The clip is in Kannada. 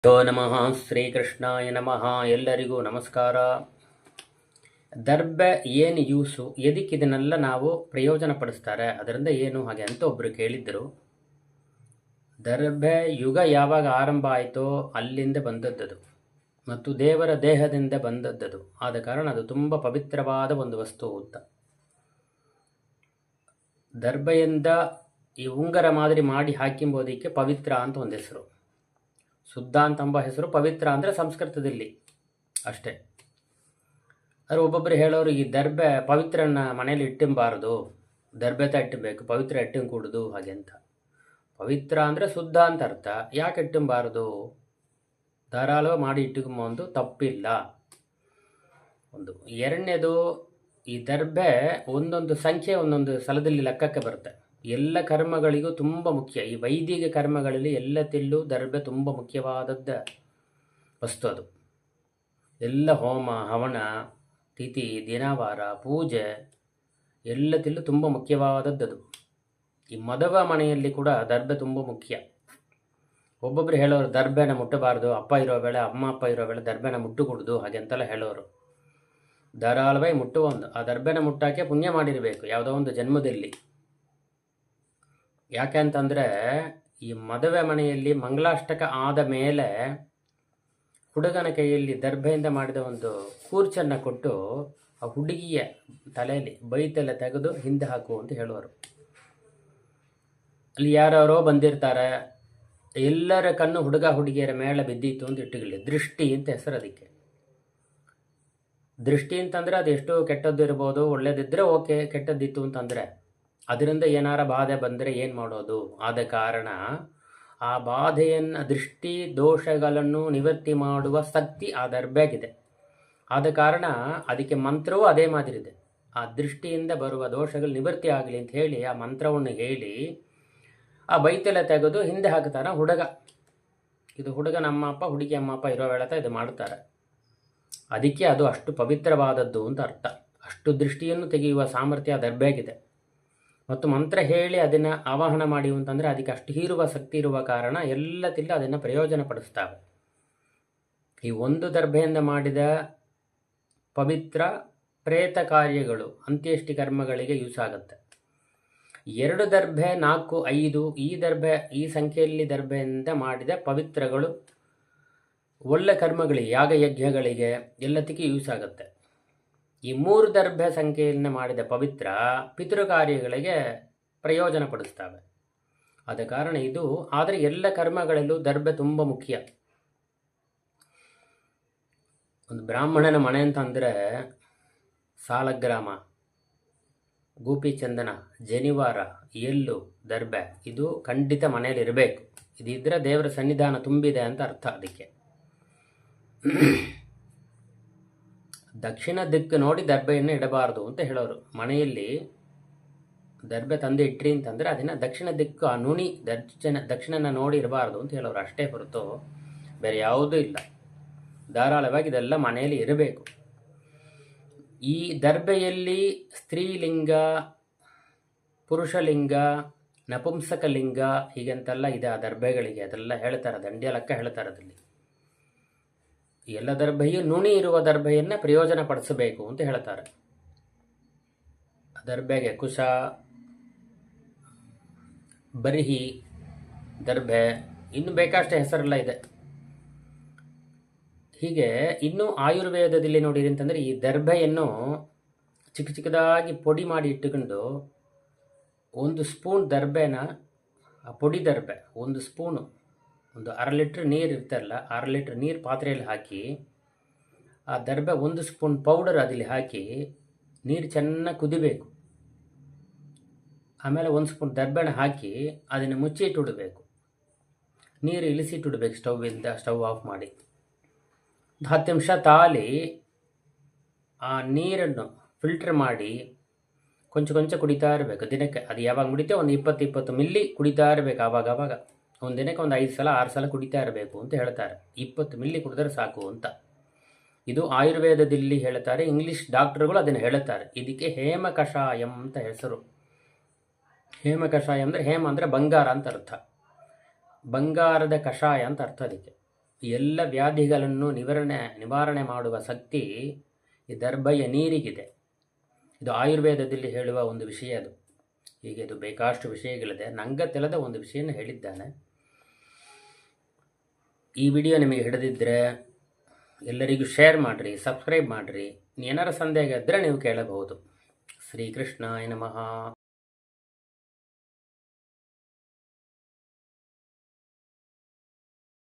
ಯೋ ನಮಃ ಶ್ರೀಕೃಷ್ಣಾಯ ನಮಃ. ಎಲ್ಲರಿಗೂ ನಮಸ್ಕಾರ. ದರ್ಬೆ ಏನು ಯೂಸು, ಎದಕ್ಕೆ ಇದನ್ನೆಲ್ಲ ನಾವು ಪ್ರಯೋಜನ ಪಡಿಸ್ತಾರೆ, ಅದರಿಂದ ಏನು ಹಾಗೆ ಅಂತ ಒಬ್ಬರು ಕೇಳಿದ್ದರು. ದರ್ಬೆ ಯುಗ ಯಾವಾಗ ಆರಂಭ ಆಯಿತೋ ಅಲ್ಲಿಂದ ಬಂದದ್ದದು ಮತ್ತು ದೇವರ ದೇಹದಿಂದ ಬಂದದ್ದದು. ಆದ ಕಾರಣ ಅದು ತುಂಬ ಪವಿತ್ರವಾದ ಒಂದು ವಸ್ತು ಅಂತ. ದರ್ಬೆಯಿಂದ ಈ ಉಂಗರ ಮಾದರಿ ಮಾಡಿ ಹಾಕಿಂಬೋದಕ್ಕೆ ಪವಿತ್ರ ಅಂತ ಒಂದು ಹೆಸರು. ಶುದ್ಧ ಅಂತಂಬ ಹೆಸರು, ಪವಿತ್ರ ಅಂದರೆ ಸಂಸ್ಕೃತದಲ್ಲಿ ಅಷ್ಟೇ. ಆದರೆ ಒಬ್ಬೊಬ್ಬರು ಹೇಳೋರು ಈ ದರ್ಬೆ ಪವಿತ್ರನ ಮನೇಲಿ ಇಟ್ಟಿಂಬಾರದು, ದರ್ಬೆತ ಇಟ್ಟಬೇಕು, ಪವಿತ್ರ ಇಟ್ಟಿಂಗ್ ಕೂಡುದು ಹಾಗೆ ಅಂತ. ಪವಿತ್ರ ಅಂದರೆ ಶುದ್ಧ ಅಂತ ಅರ್ಥ. ಯಾಕೆ ಇಟ್ಟಿಂಬಾರದು? ಧಾರಾಳ ಮಾಡಿ ಇಟ್ಟುಕೊಂಬಂದು ತಪ್ಪಿಲ್ಲ. ಒಂದು. ಎರಡನೇದು, ಈ ದರ್ಬೆ ಒಂದೊಂದು ಸಂಖ್ಯೆ ಒಂದೊಂದು ಸ್ಥಳದಲ್ಲಿ ಲೆಕ್ಕಕ್ಕೆ ಬರುತ್ತೆ. ಎಲ್ಲ ಕರ್ಮಗಳಿಗೂ ತುಂಬ ಮುಖ್ಯ. ಈ ವೈದಿಕ ಕರ್ಮಗಳಲ್ಲಿ ಎಲ್ಲತಿಲ್ಲೂ ದರ್ಬೆ ತುಂಬ ಮುಖ್ಯವಾದದ್ದ ವಸ್ತು. ಅದು ಎಲ್ಲ ಹೋಮ ಹವನ ತಿಥಿ ದಿನವಾರ ಪೂಜೆ ಎಲ್ಲತಿಲ್ಲೂ ತುಂಬ ಮುಖ್ಯವಾದದ್ದದು. ಈ ಮದುವೆ ಮನೆಯಲ್ಲಿ ಕೂಡ ದರ್ಬೆ ತುಂಬ ಮುಖ್ಯ. ಒಬ್ಬೊಬ್ಬರು ಹೇಳೋರು ದರ್ಬೆನ ಮುಟ್ಟಬಾರ್ದು, ಅಪ್ಪ ಇರೋ ವೇಳೆ ಅಮ್ಮ ಅಪ್ಪ ಇರೋ ವೇಳೆ ದರ್ಬೆನ ಮುಟ್ಟುಕೊಡುದು ಹಾಗೆ ಅಂತೆಲ್ಲ ಹೇಳೋರು. ಧಾರಾಳವಾಗಿ ಮುಟ್ಟುವೊಂದು. ಆ ದರ್ಬೆನ ಮುಟ್ಟಾಕೆ ಪುಣ್ಯ ಮಾಡಿರಬೇಕು ಯಾವುದೋ ಒಂದು ಜನ್ಮದಲ್ಲಿ. ಯಾಕೆ ಅಂತಂದರೆ ಈ ಮದುವೆ ಮನೆಯಲ್ಲಿ ಮಂಗಳಾಷ್ಟಕ ಆದ ಮೇಲೆ ಹುಡುಗನ ಕೈಯಲ್ಲಿ ದರ್ಬೆಯಿಂದ ಮಾಡಿದ ಒಂದು ಕೂರ್ಚನ್ನು ಕೊಟ್ಟು ಆ ಹುಡುಗಿಯ ತಲೆಯಲ್ಲಿ ಬೈತೆಲ್ಲ ತೆಗೆದು ಹಿಂದೆ ಹಾಕು ಅಂತ ಹೇಳುವರು. ಅಲ್ಲಿ ಯಾರೋ ಬಂದಿರ್ತಾರೆ, ಎಲ್ಲರ ಕಣ್ಣು ಹುಡುಗ ಹುಡುಗಿಯರ ಮೇಲೆ ಬಿದ್ದಿತ್ತು ಅಂತ ಇಟ್ಟುಕೊಳ್ಳಿ. ದೃಷ್ಟಿ ಅಂತ ಹೆಸರು ಅದಕ್ಕೆ. ದೃಷ್ಟಿ ಅಂತಂದರೆ ಅದು ಎಷ್ಟು ಕೆಟ್ಟದ್ದು ಇರ್ಬೋದು, ಒಳ್ಳೇದಿದ್ದರೆ ಓಕೆ. ಕೆಟ್ಟದ್ದಿತ್ತು ಅಂತಂದರೆ ಅದರಿಂದ ಏನಾರ ಬಾಧೆ ಬಂದರೆ ಏನು ಮಾಡೋದು? ಆದ ಕಾರಣ ಆ ಬಾಧೆಯನ್ನು, ದೃಷ್ಟಿ ದೋಷಗಳನ್ನು ನಿವೃತ್ತಿ ಮಾಡುವ ಶಕ್ತಿ ಆ ದರ್ಬೆಗಿದೆ. ಆದ ಕಾರಣ ಅದಕ್ಕೆ ಮಂತ್ರವೂ ಅದೇ ಮಾದರಿ ಇದೆ. ಆ ದೃಷ್ಟಿಯಿಂದ ಬರುವ ದೋಷಗಳು ನಿವೃತ್ತಿ ಆಗಲಿ ಅಂತ ಹೇಳಿ ಆ ಮಂತ್ರವನ್ನು ಹೇಳಿ ಆ ಬೈತೆಲ್ಲ ತೆಗೆದು ಹಿಂದೆ ಹಾಕ್ತಾರೆ ಹುಡುಗ. ಇದು ಹುಡುಗ ನಮ್ಮ ಅಪ್ಪ ಹುಡುಗಿ ಅಮ್ಮ ಅಪ್ಪ ಇರೋ ವೇಳತ ಇದು ಮಾಡ್ತಾರೆ. ಅದಕ್ಕೆ ಅದು ಅಷ್ಟು ಪವಿತ್ರವಾದದ್ದು ಅಂತ ಅರ್ಥ. ಅಷ್ಟು ದೃಷ್ಟಿಯನ್ನು ತೆಗೆಯುವ ಸಾಮರ್ಥ್ಯ ದರ್ಬೆಗಿದೆ. ಮತ್ತು ಮಂತ್ರ ಹೇಳಿ ಅದನ್ನು ಆವಾಹನ ಮಾಡಿ ಅಂತಂದರೆ ಅದಕ್ಕೆ ಅಷ್ಟು ಹೀರುವ ಶಕ್ತಿ ಇರುವ ಕಾರಣ ಎಲ್ಲತಿಲ್ಲ ಅದನ್ನು ಪ್ರಯೋಜನ ಪಡಿಸ್ತಾವೆ. ಈ ಒಂದು ದರ್ಬೆಯಿಂದ ಮಾಡಿದ ಪವಿತ್ರ ಪ್ರೇತ ಕಾರ್ಯಗಳು ಅಂತ್ಯೇಷ್ಟಿ ಕರ್ಮಗಳಿಗೆ ಯೂಸ್ ಆಗುತ್ತೆ. 2 ದರ್ಬೆ 4 5 ಈ ದರ್ಬೆ ಈ ಸಂಖ್ಯೆಯಲ್ಲಿ ದರ್ಬೆಯಿಂದ ಮಾಡಿದ ಪವಿತ್ರಗಳು ಒಳ್ಳೆ ಕರ್ಮಗಳಿಗೆ ಯಾಗ ಯಜ್ಞಗಳಿಗೆ ಎಲ್ಲದಕ್ಕೆ ಯೂಸ್ ಆಗುತ್ತೆ. ಈ 3 ದರ್ಬೆ ಸಂಖ್ಯೆಯನ್ನು ಮಾಡಿದ ಪವಿತ್ರ ಪಿತೃಕಾರ್ಯಗಳಿಗೆ ಪ್ರಯೋಜನ ಪಡಿಸ್ತವೆ. ಆದ ಕಾರಣ ಇದು. ಆದರೆ ಎಲ್ಲ ಕರ್ಮಗಳಲ್ಲೂ ದರ್ಬೆ ತುಂಬ ಮುಖ್ಯ. ಒಂದು ಬ್ರಾಹ್ಮಣನ ಮನೆ ಅಂತಂದರೆ ಸಾಲಗ್ರಾಮ, ಗೋಪಿಚಂದನ, ಜನಿವಾರ, ಎಳ್ಳು, ದರ್ಬೆ ಇದು ಖಂಡಿತ ಮನೆಯಲ್ಲಿ ಇರಬೇಕು. ಇದಿದ್ದರೆ ದೇವರ ಸನ್ನಿಧಾನ ತುಂಬಿದೆ ಅಂತ ಅರ್ಥ. ಅದಕ್ಕೆ ದಕ್ಷಿಣ ದಿಕ್ಕು ನೋಡಿ ದರ್ಬೆಯನ್ನು ಇಡಬಾರ್ದು ಅಂತ ಹೇಳೋರು. ಮನೆಯಲ್ಲಿ ದರ್ಬೆ ತಂದು ಇಟ್ರಿ ಅಂತಂದರೆ ಅದನ್ನು ದಕ್ಷಿಣ ದಿಕ್ಕು, ಆ ನುಣಿ ದಕ್ಷಿಣನ ನೋಡಿ ಇರಬಾರ್ದು ಅಂತ ಹೇಳೋರು. ಅಷ್ಟೇ ಹೊರತು ಬೇರೆ ಯಾವುದೂ ಇಲ್ಲ. ಧಾರಾಳವಾಗಿ ಇದೆಲ್ಲ ಮನೆಯಲ್ಲಿ ಇರಬೇಕು. ಈ ದರ್ಬೆಯಲ್ಲಿ ಸ್ತ್ರೀಲಿಂಗ, ಪುರುಷಲಿಂಗ, ನಪುಂಸಕಲಿಂಗ ಹೀಗಂತೆಲ್ಲ ಇದೆ ಆ ದರ್ಬೆಗಳಿಗೆ. ಅದೆಲ್ಲ ಹೇಳ್ತಾರೆ, ದಂಡಿಯ ಲೆಕ್ಕ ಹೇಳ್ತಾರೆ. ಅದರಲ್ಲಿ ಎಲ್ಲ ದರ್ಬೆಯು ನುಣಿ ಇರುವ ದರ್ಬೆಯನ್ನು ಪ್ರಯೋಜನ ಪಡಿಸಬೇಕು ಅಂತ ಹೇಳ್ತಾರೆ. ದರ್ಬೆಗೆ ಕುಶ, ಬರ್ಹಿ, ದರ್ಬೆ, ಇನ್ನು ಬೇಕಷ್ಟು ಹೆಸರೆಲ್ಲ ಇದೆ. ಹೀಗೆ ಇನ್ನು ಆಯುರ್ವೇದದಲ್ಲಿ ನೋಡಿರಿ ಅಂತಂದರೆ ಈ ದರ್ಬೆಯನ್ನು ಚಿಕ್ಕ ಚಿಕ್ಕದಾಗಿ ಪೊಡಿ ಮಾಡಿ ಇಟ್ಟುಕೊಂಡು 1 ಸ್ಪೂನ್ ದರ್ಬೆನ, ಆ ಪೊಡಿ ದರ್ಬೆ 1 ಸ್ಪೂನು, ಒಂದು 1/2 ಲೀಟ್ರ್ ನೀರು ಇರ್ತಾರಲ್ಲ, 1/2 ಲೀಟ್ರ್ ನೀರು ಪಾತ್ರೆಯಲ್ಲಿ ಹಾಕಿ ಆ ದರ್ಬೆ 1 ಸ್ಪೂನ್ ಪೌಡರ್ ಅದಲ್ಲಿ ಹಾಕಿ ನೀರು ಚೆನ್ನಾಗಿ ಕುದಿಬೇಕು. ಆಮೇಲೆ 1 ಸ್ಪೂನ್ ದರ್ಬೆನ ಹಾಕಿ ಅದನ್ನು ಮುಚ್ಚಿಟ್ಟಿಡಬೇಕು. ನೀರು ಇಳಿಸಿಟ್ಟಿಡಬೇಕು ಸ್ಟವ್ ಆಫ್ ಮಾಡಿ. 10 ನಿಮಿಷ ತಾಳಿ ಆ ನೀರನ್ನು ಫಿಲ್ಟರ್ ಮಾಡಿ ಕೊಂಚ ಕುಡಿತಾ ಇರಬೇಕು ದಿನಕ್ಕೆ. ಅದು ಯಾವಾಗ ಮುಡಿತೆ ಒಂದು 20 ಮಿಲ್ಲಿ ಕುಡಿತಾ ಇರಬೇಕು. ಆವಾಗ ಒಂದು ದಿನಕ್ಕೆ ಒಂದು 5 ಸಲ 6 ಸಲ ಕುಡಿತಾ ಇರಬೇಕು ಅಂತ ಹೇಳ್ತಾರೆ. 20 ಮಿಲ್ಲಿ ಕುಡಿದ್ರೆ ಸಾಕು ಅಂತ. ಇದು ಆಯುರ್ವೇದದಲ್ಲಿ ಹೇಳ್ತಾರೆ. ಇಂಗ್ಲೀಷ್ ಡಾಕ್ಟರ್ಗಳು ಅದನ್ನು ಹೇಳುತ್ತಾರೆ. ಇದಕ್ಕೆ ಹೇಮ ಕಷಾಯಂ ಅಂತ ಹೆಸರು. ಹೇಮ ಕಷಾಯ ಅಂದರೆ ಹೇಮ ಅಂದರೆ ಬಂಗಾರ ಅಂತ ಅರ್ಥ. ಬಂಗಾರದ ಕಷಾಯ ಅಂತ ಅರ್ಥ ಅದಕ್ಕೆ. ಎಲ್ಲ ವ್ಯಾಧಿಗಳನ್ನು ನಿವಾರಣೆ ಮಾಡುವ ಶಕ್ತಿ ಈ ದರ್ಭೆಯ ನೀರಿಗಿದೆ. ಇದು ಆಯುರ್ವೇದದಲ್ಲಿ ಹೇಳುವ ಒಂದು ವಿಷಯ. ಅದು ಹೀಗೆ ಇದು ಬೇಕಾಷ್ಟು ವಿಷಯಗಳಿದೆ. ನಂಗೆ ತಿಳಿದ ಒಂದು ವಿಷಯನ ಹೇಳಿದ್ದಾನೆ. ಈ ವಿಡಿಯೋ ನಿಮಗೆ ಹಿಡಿದಿದ್ದರೆ ಎಲ್ಲರಿಗೂ ಶೇರ್ ಮಾಡಿರಿ, ಸಬ್ಸ್ಕ್ರೈಬ್ ಮಾಡಿರಿ. ಏನಾರ ಸಂದೇಹ ಇದ್ದರೆ ನೀವು ಕೇಳಬಹುದು. ಶ್ರೀಕೃಷ್ಣಾಯ ನಮಃ.